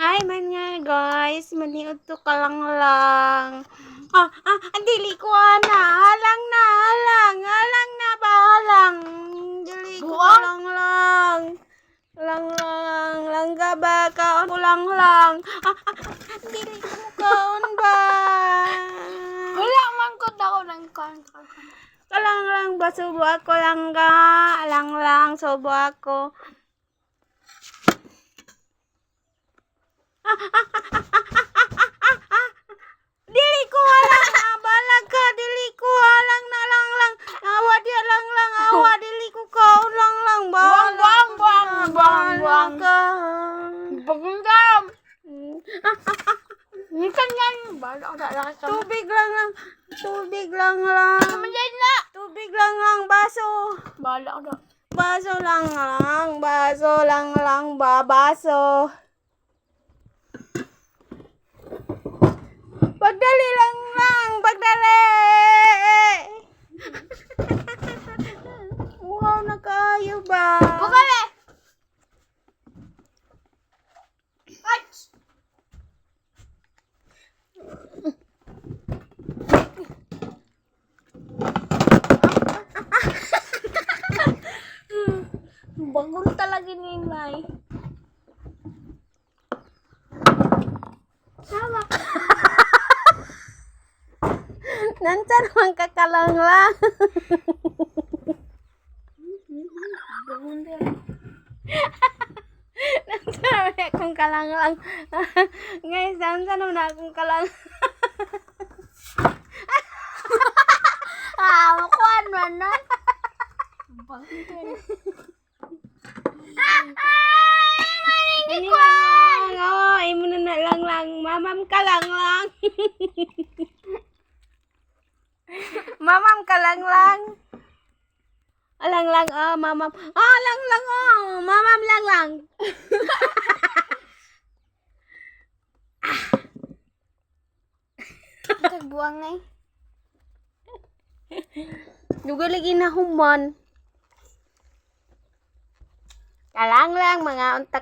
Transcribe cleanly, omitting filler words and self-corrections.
Ay man nga guys, maniud to ka lang. Ang dili ko ana, halang na ba halang. Dili ko lang. Lang ka ba kaon ko lang. Dili ko kaon ba. Wala man ko daw ng kontra. Lang ba subo ako lang ga, lang subo ako. Dili ko halang balag ka, dili ko halang na lang. Awa dia lang, awa dili ko kaon lang. Buang. Ka. Bagundam. Minsan yan. Bala ako na ka. Tubig lang. Tubig na. Baso. Bala ako na. Baso lang, baso. Pagdali lang, pagdali. Wow, na kayo ba? Bukale. Bagong talaga ni May. Sawa. Nansan man kakalang lang. Bagong talaga. Nansan akong kalang lang. Guys, nansan na akong kalang. Makuhan man na. Bagong talaga. Ini lang. Oh, imo na lang. Mamam ka lang. Mamam ka lang. Alang lang, mamam. Lang, mamam lang. Tagbuang ngay. Duga lagi na human. Kalang lang, mga untak